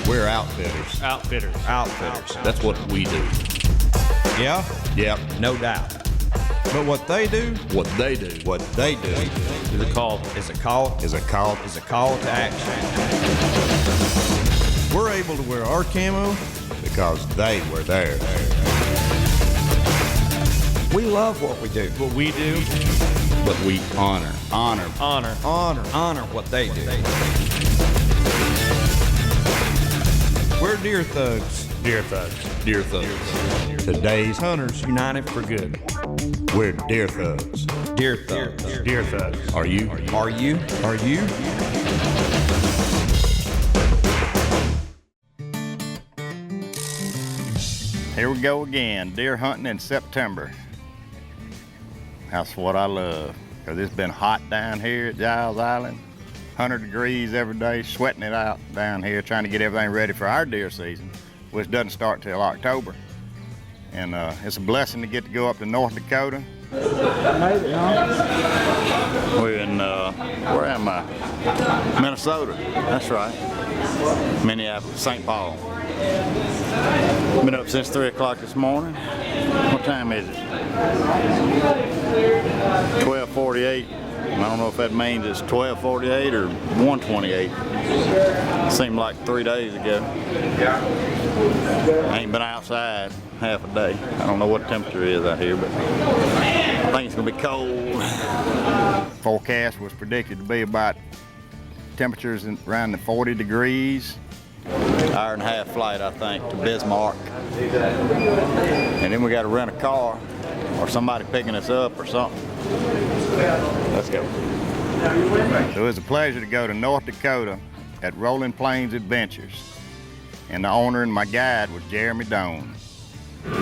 We're outfitters. Outfitters. That's what we do. Yeah? Yep. No doubt. But what they do Is a call is a call to action. We're able to wear our camo because they were there. We love what we do. What we do, But we honor what they do. We're Deer Thugs. Deer Thugs. Deer Thugs. Today's Hunters united for good. we're Deer Thugs. Deer Thugs. Deer Thugs. Are you? Are you? Are you? Here we go again, deer hunting in September. That's what I love, because it's been hot down here at Giles Island. 100 degrees every day, sweating it out down here, trying to get everything ready for our deer season, which doesn't start till October. And it's a blessing to get to go up to North Dakota. We're in, where am I? Minnesota, that's right. Minneapolis, St. Paul. Been up since 3 o'clock this morning. What time is it? 12:48. I don't know if that means it's 12:48 or 1:28. Seemed like 3 days ago. I ain't been outside half a day. I don't know what the temperature is out here, but I think it's gonna be cold. Forecast was predicted to be about temperatures around the 40 degrees. Hour and a half flight, I think, to Bismarck. And then we got to rent a car or somebody picking us up or something. Let's go. So it was a pleasure to go to North Dakota at Rolling Plains Adventures. And the owner and my guide was Jeremy Doan. This is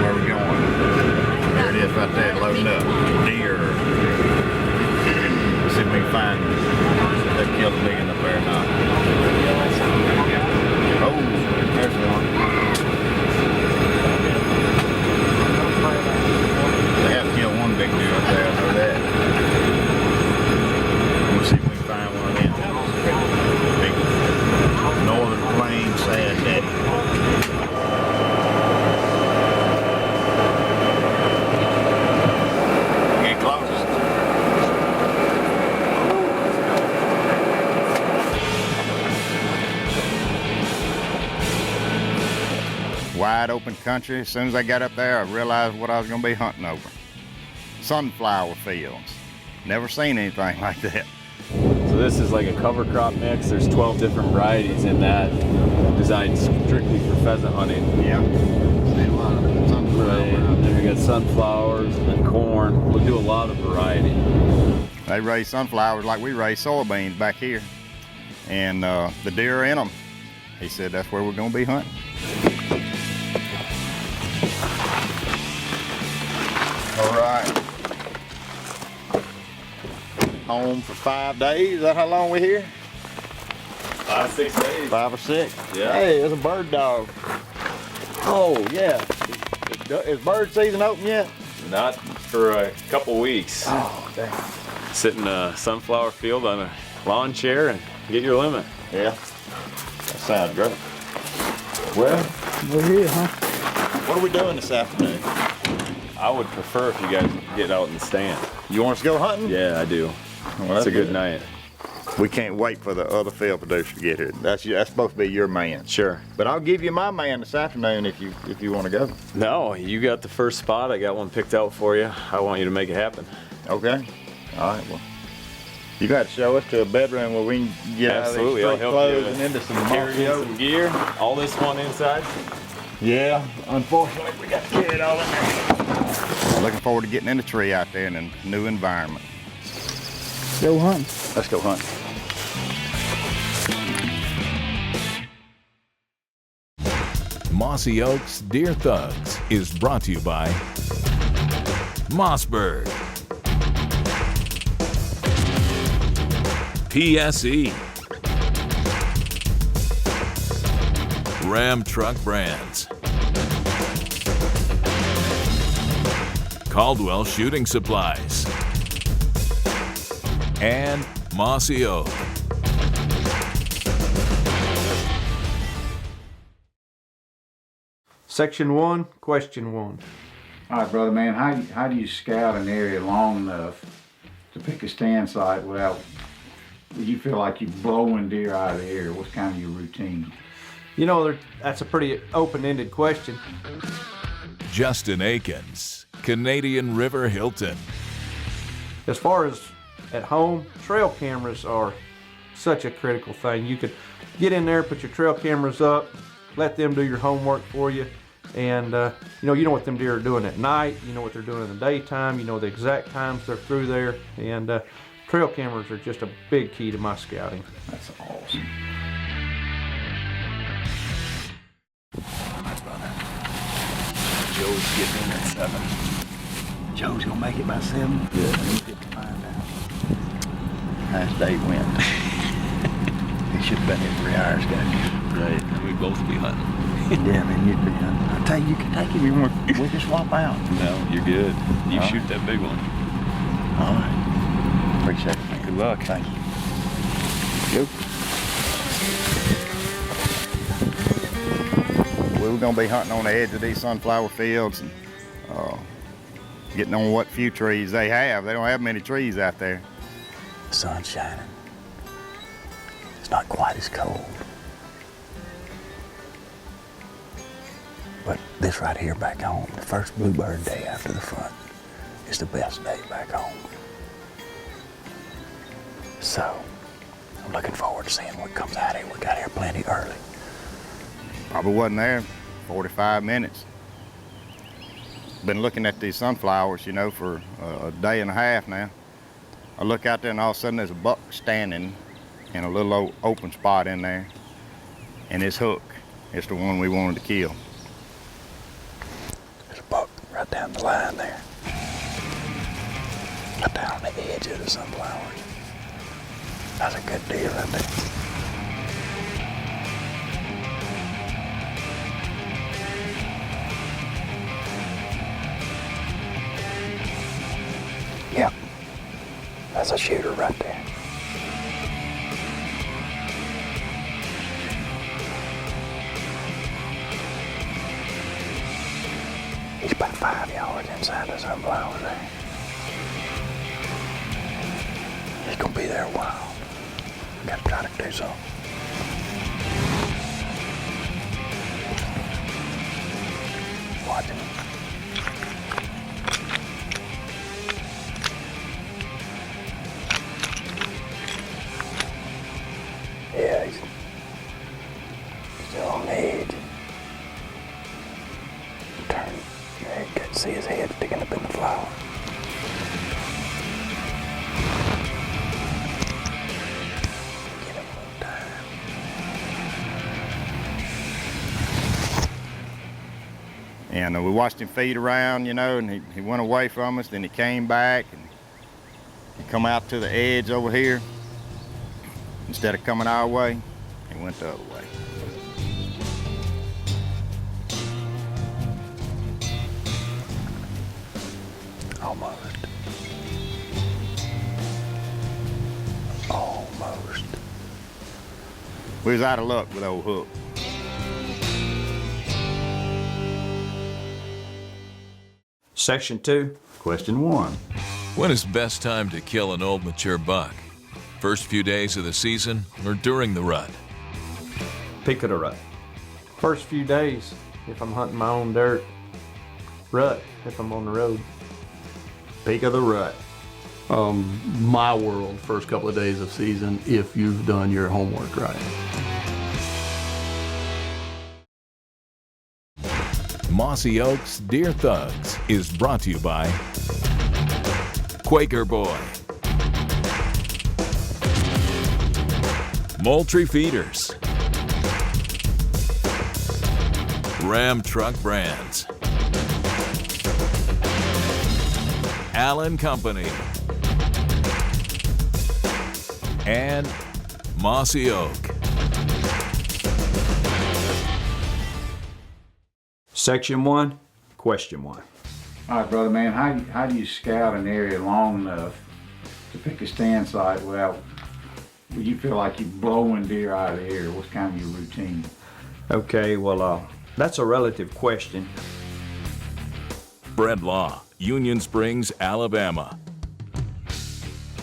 where we're going. There it is right there, loading up. Deer. Let's see if we can find them. See if they killed a big one up there or not. Oh, there's one. They have killed one big deer up there, I know that. We'll see if we can find one of them. Big Northern Plains sad daddy. Get close. Wide open country. As soon as I got up there, I realized what I was going to be hunting over. Sunflower fields. Never seen anything like that. So this is like a cover crop mix. There's 12 different varieties in that, designed strictly for pheasant hunting. Yeah. See a lot of sunflower. Right. And then we got sunflowers and then corn. We'll do a lot of variety. They raise sunflowers like we raise soybeans back here. And the deer are in them. He said that's where we're going to be hunting. All right. Home for 5 days. Is that how long we're here? 5 or 6 days. 5 or 6? Yeah. Hey, there's a bird dog. Oh, yeah. Is bird season open yet? Not for a couple weeks. Oh, damn. Sit in a sunflower field on a lawn chair and get your limit. Yeah. That sounds great. Well, We're here, huh? what are we doing this afternoon? I would prefer if you guys get out in the stand. You want us to go hunting? Yeah, I do. Well, It's a good night. We can't wait for the other field producer to get here. That's supposed to be your man. Sure. But I'll give you my man this afternoon if you want to go. No, you got the first spot. I got one picked out for you. I want you to make it happen. Okay. All right. Well, you got to show us to a bedroom where we can get Absolutely. out I'll of these help street clothes you and into some carry Mossy in Oak. some gear. All this one inside. Yeah. Unfortunately, we got to carry it all in there. Looking forward to getting in the tree out there in a new environment. Go hunting. Let's go hunting. Mossy Oak's Deer Thugs is brought to you by Mossberg, PSE, Ram Truck Brands, Caldwell Shooting Supplies, and Mossy Oak. Section 1, question 1. All right, brother man, how do you scout an area long enough to pick a stand site without, you feel like you're blowing deer out of the air? What's kind of your routine? You know, that's a pretty open-ended question. Justin Akins, Canadian River Hilton. As far as at home, trail cameras are such a critical thing. You could get in there, put your trail cameras up, let them do your homework for you, and you know what them deer are doing at night, you know what they're doing in the daytime, you know the exact times they're through there, and trail cameras are just a big key to my scouting. That's awesome. Joe's getting in at 7. Joe's gonna make it by 7? Yeah. He's get to find out. Nice day went. He should have been here 3 hours ago. Right, we'd both be hunting. Yeah, man, you'd be hunting. I tell you, you can take him. You want? We can swap out. No, you're good. You All shoot right. that big one. All right. Appreciate it, man. Good luck. Thank you. Go. We were gonna be hunting on the edge of these sunflower fields and getting on what few trees they have. They don't have many trees out there. The sun's shining. It's not quite as cold. But this right here back home, the first bluebird day after the front, is the best day back home. So, I'm looking forward to seeing what comes out here. We got here plenty early. Probably wasn't there 45 minutes. Been looking at these sunflowers, you know, for a day and a half now. I look out there and all of a sudden there's a buck standing in a little open spot in there. And his hook is the one we wanted to kill. There's a buck right down the line there. Right down on the edge of the sunflowers. That's a good deer right there. Yep, that's a shooter right there. He's about 5 yards inside the sunflower there. He's gonna be there a while. Gotta try to do something. Watch him. Yeah, he's still on the edge. Turn. Yeah, you can see his head sticking up in the flower. Get him one time. And we watched him feed around, you know, and he went away from us. Then he came back and he come out to the edge over here. Instead of coming our way, he went the other way. Almost. Almost. We was out of luck with old Hook. Section 2, question 1. When is best time to kill an old mature buck? First few days of the season or during the rut? Pick of the rut. First few days, if I'm hunting my own dirt. Rut, if I'm on the road. Peak of the rut. My world, first couple of days of season, if you've done your homework right. Mossy Oak's Deer Thugs is brought to you by Quaker Boy, Moultrie Feeders, Ram Truck Brands, Allen Company, and Mossy Oak. Section 1, question 1. All right, brother man, how do you scout an area long enough to pick a stand site without, you feel like you're blowing deer out of the air? What's kind of your routine? Okay, well, That's a relative question. Brent Law, Union Springs, Alabama.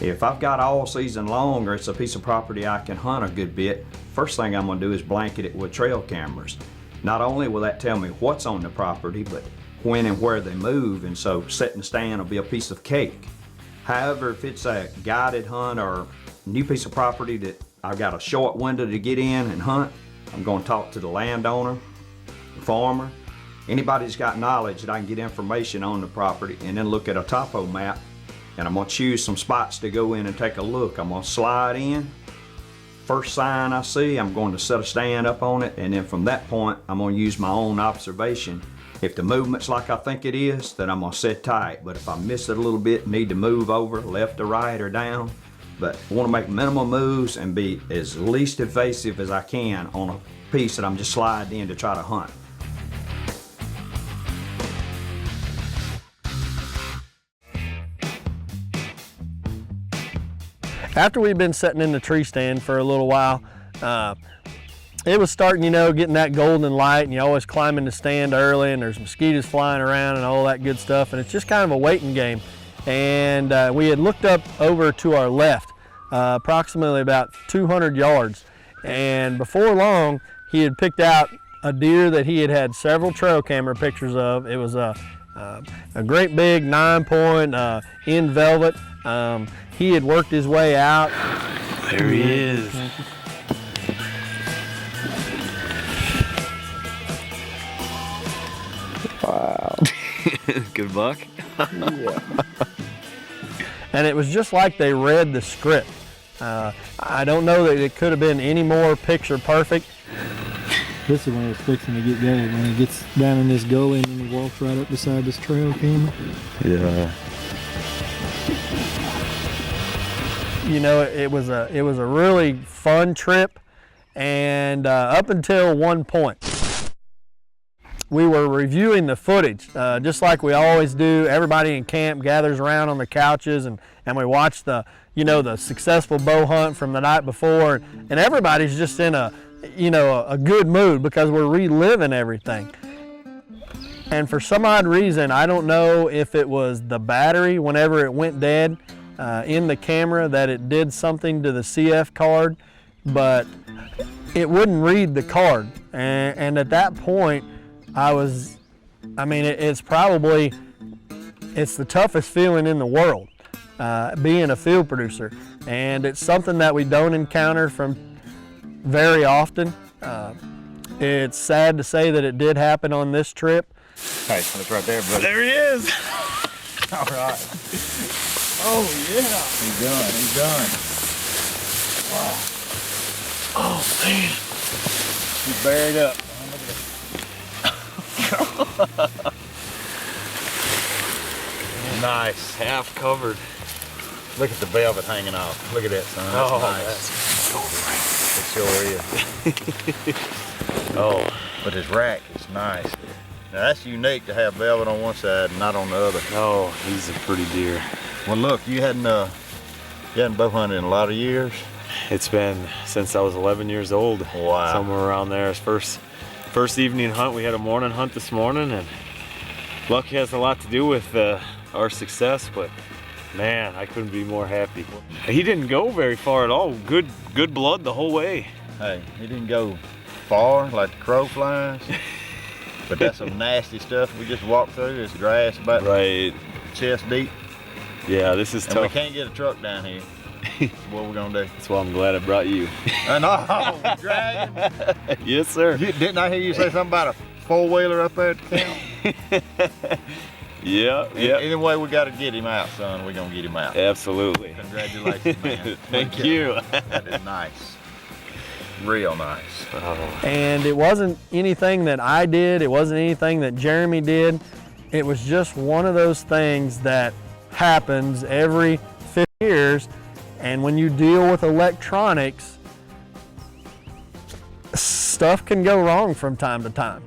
If I've got all season long or it's a piece of property I can hunt a good bit, first thing I'm gonna do is blanket it with trail cameras. Not only will that tell me what's on the property, but when and where they move, and so setting the stand will be a piece of cake. However, if it's a guided hunt or new piece of property that I've got a short window to get in and hunt, I'm gonna talk to the landowner, the farmer, anybody that's got knowledge that I can get information on the property, and then look at a topo map, and I'm gonna choose some spots to go in and take a look. I'm gonna slide in. First sign I see, I'm going to set a stand up on it, and then from that point, I'm gonna use my own observation. If the movement's like I think it is, then I'm gonna sit tight. But if I miss it a little bit, need to move over left or right or down, but I wanna make minimal moves and be as least invasive as I can on a piece that I'm just sliding in to try to hunt. After we'd been sitting in the tree stand for a little while, it was starting, getting that golden light, and you always climbing the stand early, and there's mosquitoes flying around and all that good stuff, and it's just kind of a waiting game. And we had looked up over to our left, approximately about 200 yards, and before long, he had picked out a deer that he had had several trail camera pictures of. It was a great big 9-point in velvet. He had worked his way out. There he is. Wow. Good buck. Yeah. And it was just like they read the script. I don't know that it could have been any more picture perfect. This is when it's fixing to get going. When he gets down in this gully and then he walks right up beside this trail camera. Yeah. It was a really fun trip, and up until one point, we were reviewing the footage, just like we always do. Everybody in camp gathers around on the couches, and we watch the successful bow hunt from the night before, and everybody's just in a good mood because we're reliving everything. And for some odd reason, I don't know if it was the battery whenever it went dead in the camera that it did something to the CF card, but it wouldn't read the card. And at that point, it's the toughest feeling in the world, being a field producer. And it's something that we don't encounter from very often. It's sad to say that it did happen on this trip. Hey, that's right there, buddy. There he is. All right. Oh yeah. He's done. Wow. Oh man. He's buried up. Nice. Half covered. Look at the velvet hanging off. Look at that, son. That's nice. It sure is. Oh, but his rack is nice. Now that's unique to have velvet on one side and not on the other. Oh, he's a pretty deer. Well, look, you hadn't bow hunted in a lot of years. It's been since I was 11 years old. Wow. Somewhere around there. His first evening hunt. We had a morning hunt this morning, and luck has a lot to do with our success. But man, I couldn't be more happy. He didn't go very far at all. Good blood the whole way. Hey, he didn't go far like the crow flies. But that's some nasty stuff we just walked through. It's grass about chest deep. Yeah, this is and tough. We can't get a truck down here. What we're gonna do? That's why I'm glad I brought you. I know, dragging. Yes, sir. Didn't I hear you say something about a four-wheeler up there at the camp? Yeah. Anyway, we got to get him out, son. We're gonna get him out. Absolutely. Congratulations, man. Thank you. That is nice. Real nice. Oh. And it wasn't anything that I did. It wasn't anything that Jeremy did. It was just one of those things that happens every 50 years. And when you deal with electronics, stuff can go wrong from time to time.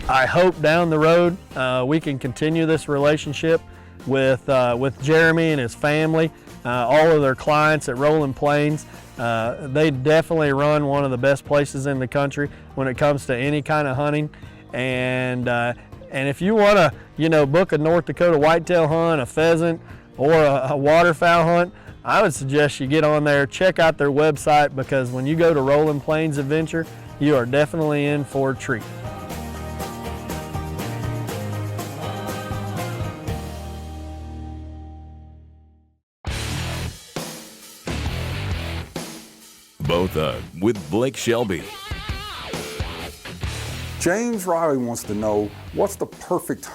I hope down the road we can continue this relationship with Jeremy and his family. all of their clients at Rolling Plains. They definitely run one of the best places in the country when it comes to any kind of hunting. And if you want to, you know, book a North Dakota whitetail hunt, a pheasant, or a waterfowl hunt, I would suggest you get on there, check out their website, because when you go to Rolling Plains Adventure, you are definitely in for a treat. Bow Thug with Blake Shelby. James Riley wants to know, what's the perfect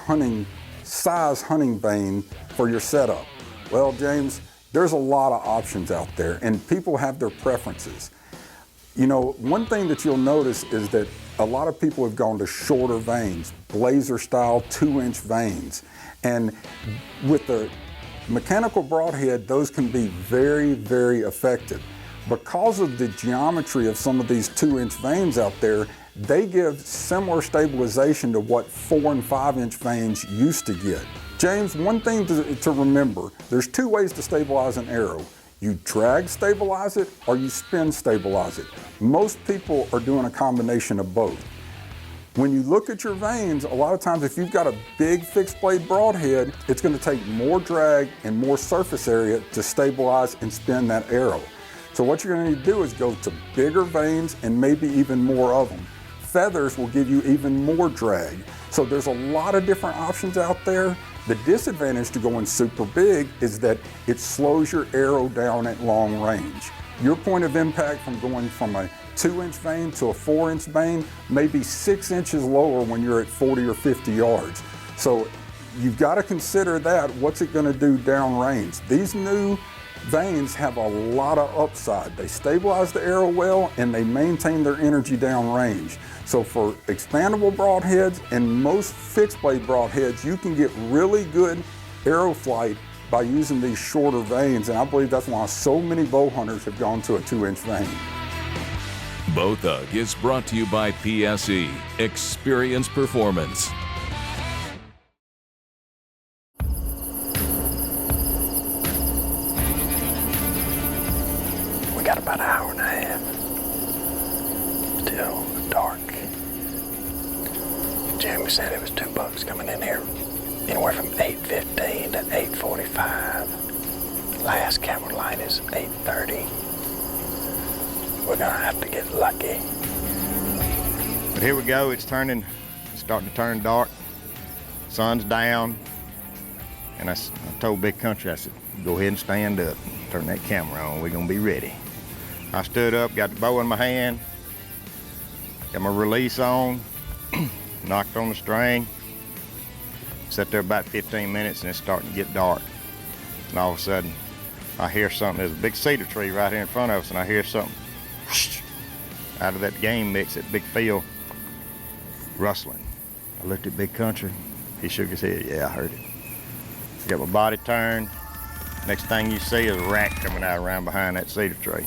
size hunting vein for your setup? Well, James, there's a lot of options out there, and people have their preferences. You know, one thing that you'll notice is that a lot of people have gone to shorter veins, blazer style 2-inch veins. And with the mechanical broadhead, those can be very, very effective. Because of the geometry of some of these 2-inch veins out there, they give similar stabilization to what 4 and 5-inch veins used to get. James, one thing to remember, there's 2 ways to stabilize an arrow. You drag stabilize it, or you spin stabilize it. Most people are doing a combination of both. When you look at your veins, a lot of times if you've got a big fixed blade broadhead, it's going to take more drag and more surface area to stabilize and spin that arrow. So what you're going to need to do is go to bigger veins and maybe even more of them. Feathers will give you even more drag. So there's a lot of different options out there. The disadvantage to going super big is that it slows your arrow down at long range. Your point of impact from going from a 2-inch vein to a 4-inch vein may be 6 inches lower when you're at 40 or 50 yards. So you've got to consider that. What's it going to do downrange? These new veins have a lot of upside. They stabilize the arrow well, and they maintain their energy downrange. So for expandable broadheads and most fixed blade broadheads, you can get really good arrow flight by using these shorter veins, and I believe that's why so many bow hunters have gone to a 2-inch vein. Bow Thug is brought to you by PSE, Experience Performance. We got about an hour and a half till dark. Jeremy said it was 2 bucks coming in here anywhere from 8:15 to 8:45. Last camera light is 8:30. We're gonna have to get lucky. But here we go, it's starting to turn dark. Sun's down. And I told Big Country, I said, go ahead and stand up. Turn that camera on, we're gonna be ready. I stood up, got the bow in my hand, got my release on, knocked on the string, sat there about 15 minutes, and it's starting to get dark. And all of a sudden, I hear something. There's a big cedar tree right here in front of us, and I hear something out of that game mix, that big field, rustling. I looked at Big Country. He shook his head. Yeah, I heard it. I got my body turned. Next thing you see is a rat coming out around behind that cedar tree.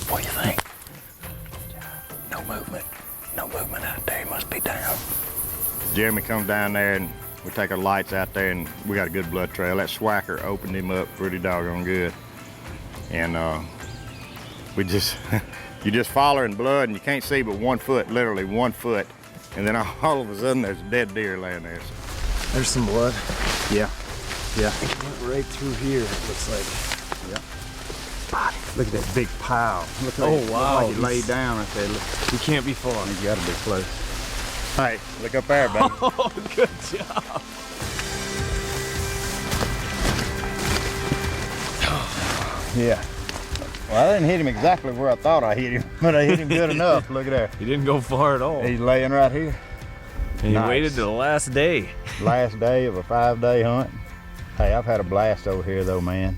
What do you think? No movement out there. He must be down. Jeremy comes down there, and we take our lights out there, and we got a good blood trail. That swacker opened him up pretty doggone good. And we just, you just following blood, and you can't see but 1 foot, literally 1 foot. And then all of a sudden, there's a dead deer laying there. So. There's some blood. Yeah. Yeah. It went right through here, it looks like. Yeah. Body. Look at that big pile. Look like Oh, wow. Look like he laid down right there. Look. You can't be far. You gotta be close. Hey, look up there, buddy. Oh, good job. Yeah. Well, I didn't hit him exactly where I thought I hit him, but I hit him good enough. Look at there. He didn't go far at all. He's laying right here. And Nice. he waited to the last day. Last day of a 5-day hunt. Hey, I've had a blast over here though, man.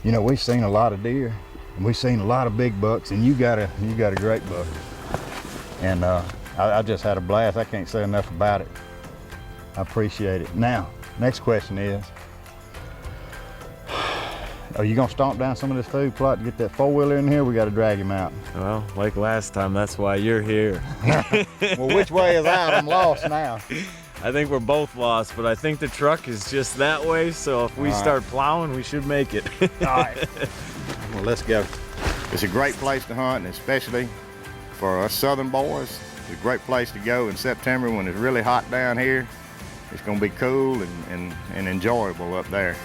You know, we've seen a lot of deer, and we've seen a lot of big bucks, and you got a great buck. And I just had a blast. I can't say enough about it. I appreciate it. Now, next question is, are you gonna stomp down some of this food plot to get that 4-wheeler in here? We gotta drag him out. Well, like last time, that's why you're here. Well, which way is out? I'm lost now. I think we're both lost, but I think the truck is just that way, so if we start plowing, we should make it. All right. Well, let's go. It's a great place to hunt, and especially for us southern boys. It's a great place to go in September when it's really hot down here. It's gonna be cool and enjoyable up there.